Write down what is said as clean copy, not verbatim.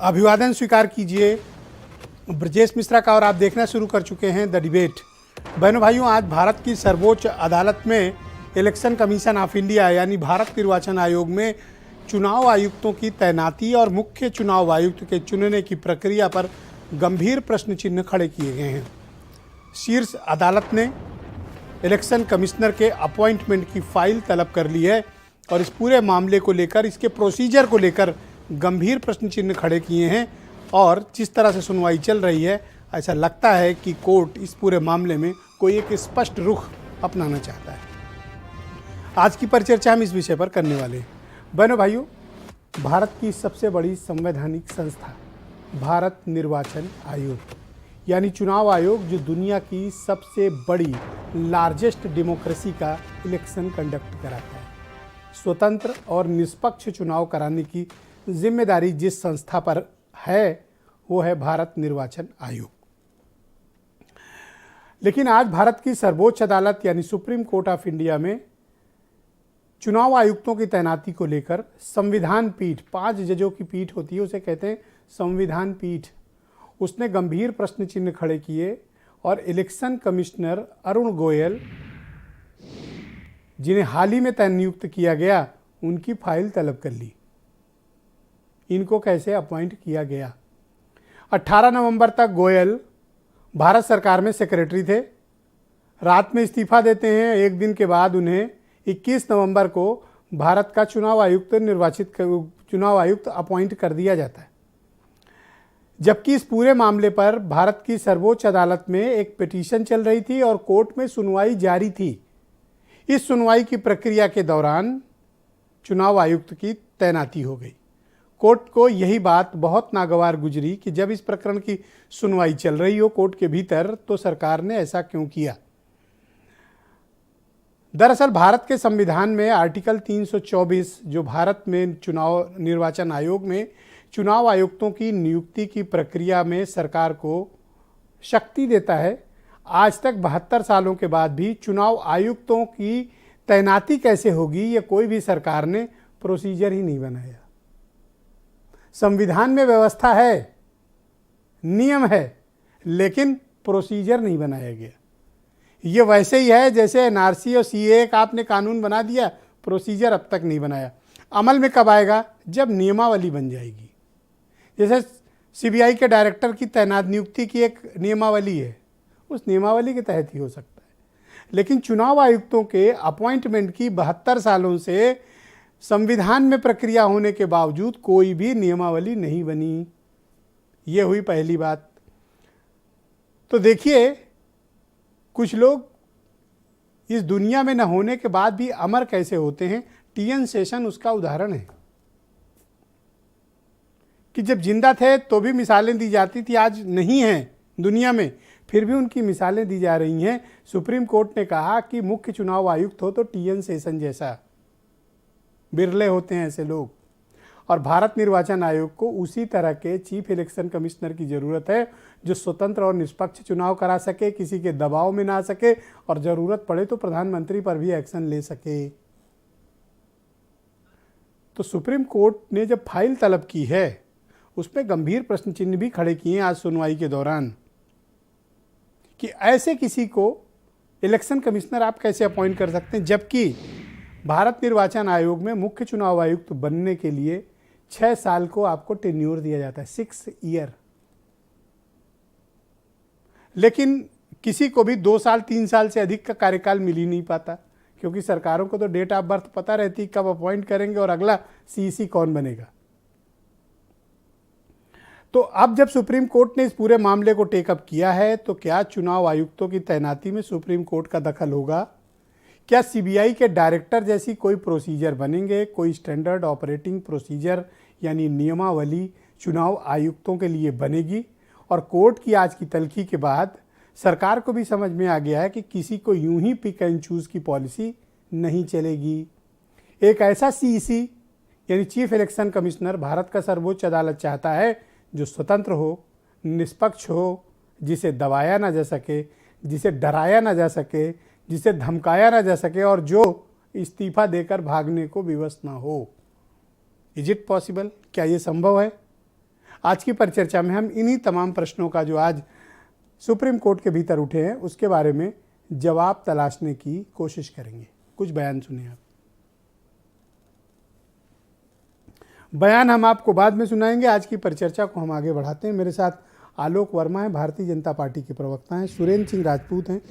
अभिवादन स्वीकार कीजिए ब्रजेश मिश्रा का और आप देखना शुरू कर चुके हैं द डिबेट। बहनों भाइयों, आज भारत की सर्वोच्च अदालत में इलेक्शन कमीशन ऑफ इंडिया यानी भारत निर्वाचन आयोग में चुनाव आयुक्तों की तैनाती और मुख्य चुनाव आयुक्त के चुनने की प्रक्रिया पर गंभीर प्रश्न चिन्ह खड़े किए गए हैं। शीर्ष अदालत ने इलेक्शन कमिश्नर के अपॉइंटमेंट की फाइल तलब कर ली है और इस पूरे मामले को लेकर, इसके प्रोसीजर को लेकर गंभीर प्रश्न चिन्ह खड़े किए हैं। और जिस तरह से सुनवाई चल रही है, ऐसा लगता है कि कोर्ट इस पूरे मामले में कोई एक स्पष्ट रुख अपनाना चाहता है। आज की परिचर्चा हम इस विषय पर करने वाले हैं। बहनों भाइयों, भारत की सबसे बड़ी संवैधानिक संस्था भारत निर्वाचन आयोग यानी चुनाव आयोग, जो दुनिया की सबसे बड़ी लार्जेस्ट डेमोक्रेसी का इलेक्शन कंडक्ट कराता है, स्वतंत्र और निष्पक्ष चुनाव कराने की जिम्मेदारी जिस संस्था पर है वो है भारत निर्वाचन आयोग। लेकिन आज भारत की सर्वोच्च अदालत यानी सुप्रीम कोर्ट ऑफ इंडिया में चुनाव आयुक्तों की तैनाती को लेकर संविधान पीठ, 5 जजों की पीठ होती है, उसे कहते हैं संविधान पीठ, उसने गंभीर प्रश्न चिन्ह खड़े किए और इलेक्शन कमिश्नर अरुण गोयल, जिन्हें हाल ही में नियुक्त किया गया, उनकी फाइल तलब कर ली। इनको कैसे अपॉइंट किया गया? 18 नवंबर तक गोयल भारत सरकार में सेक्रेटरी थे। रात में इस्तीफा देते हैं। एक दिन के बाद उन्हें 21 नवंबर को भारत का चुनाव आयुक्त अपॉइंट कर दिया जाता है। जबकि इस पूरे मामले पर भारत की सर्वोच्च अदालत में एक पिटीशन चल रही थी और कोर्ट में सुनवाई जारी थी। इस सुनवाई की प्रक्रिया के दौरान चुनाव आयुक्त की तैनाती हो गई। कोर्ट को यही बात बहुत नागवार गुजरी कि जब इस प्रकरण की सुनवाई चल रही हो कोर्ट के भीतर, तो सरकार ने ऐसा क्यों किया। दरअसल भारत के संविधान में आर्टिकल 324, जो भारत में चुनाव निर्वाचन आयोग में चुनाव आयुक्तों की नियुक्ति की प्रक्रिया में सरकार को शक्ति देता है, आज तक 72 सालों के बाद भी चुनाव आयुक्तों की तैनाती कैसे होगी, ये कोई भी सरकार ने प्रोसीजर ही नहीं बनाया। संविधान में व्यवस्था है, नियम है, लेकिन प्रोसीजर नहीं बनाया गया। ये वैसे ही है जैसे एनआरसी और सीए का आपने कानून बना दिया, प्रोसीजर अब तक नहीं बनाया। अमल में कब आएगा? जब नियमावली बन जाएगी। जैसे सीबीआई के डायरेक्टर की तैनात नियुक्ति की एक नियमावली है, उस नियमावली के तहत ही हो सकता है। लेकिन चुनाव आयुक्तों के अपॉइंटमेंट की 72 सालों से संविधान में प्रक्रिया होने के बावजूद कोई भी नियमावली नहीं बनी। ये हुई पहली बात। तो देखिए, कुछ लोग इस दुनिया में न होने के बाद भी अमर कैसे होते हैं। टीएन शेषन उसका उदाहरण है कि जब जिंदा थे तो भी मिसालें दी जाती थी, आज नहीं हैं दुनिया में, फिर भी उनकी मिसालें दी जा रही हैं। सुप्रीम कोर्ट ने कहा कि मुख्य चुनाव आयुक्त हो तो टीएन शेषन जैसा, बिरले होते हैं ऐसे लोग। और भारत निर्वाचन आयोग को उसी तरह के चीफ इलेक्शन कमिश्नर की ज़रूरत है, जो स्वतंत्र और निष्पक्ष चुनाव करा सके, किसी के दबाव में ना सके और ज़रूरत पड़े तो प्रधानमंत्री पर भी एक्शन ले सके। तो सुप्रीम कोर्ट ने जब फाइल तलब की है, उसमें गंभीर प्रश्न चिन्ह भी खड़े किए आज सुनवाई के दौरान कि ऐसे किसी को इलेक्शन कमिश्नर आप कैसे अपॉइंट कर सकते हैं, जबकि भारत निर्वाचन आयोग में मुख्य चुनाव आयुक्त बनने के लिए 6 साल को आपको टेन्योर दिया जाता है, 6 ईयर। लेकिन किसी को भी 2 साल 3 साल से अधिक का कार्यकाल मिल ही नहीं पाता, क्योंकि सरकारों को तो डेट ऑफ बर्थ पता रहती, कब अपॉइंट करेंगे और अगला सीईसी कौन बनेगा। तो अब जब सुप्रीम कोर्ट ने इस पूरे मामले को टेकअप किया है, तो क्या चुनाव आयुक्तों की तैनाती में सुप्रीम कोर्ट का दखल होगा? क्या सीबीआई के डायरेक्टर जैसी कोई प्रोसीजर बनेंगे? कोई स्टैंडर्ड ऑपरेटिंग प्रोसीजर यानी नियमावली चुनाव आयुक्तों के लिए बनेगी? और कोर्ट की आज की तल्खी के बाद सरकार को भी समझ में आ गया है कि किसी को यूं ही पिक एंड चूज की पॉलिसी नहीं चलेगी। एक ऐसा सीईसी यानी चीफ इलेक्शन कमिश्नर भारत का सर्वोच्च अदालत चाहता है, जो स्वतंत्र हो, निष्पक्ष हो, जिसे दबाया ना जा सके, जिसे डराया ना जा सके, जिसे धमकाया ना जा सके और जो इस्तीफा देकर भागने को विवश ना हो। Is it possible? क्या ये संभव है? आज की परिचर्चा में हम इन्हीं तमाम प्रश्नों का जो आज सुप्रीम कोर्ट के भीतर उठे हैं उसके बारे में जवाब तलाशने की कोशिश करेंगे। कुछ बयान सुनिए आप। बयान हम आपको बाद में सुनाएंगे। आज की परिचर्चा को हम आगे बढ़ाते हैं। मेरे साथ आलोक वर्मा है, भारतीय जनता पार्टी के प्रवक्ता हैं, सुरेंद्र सिंह राजपूत हैं।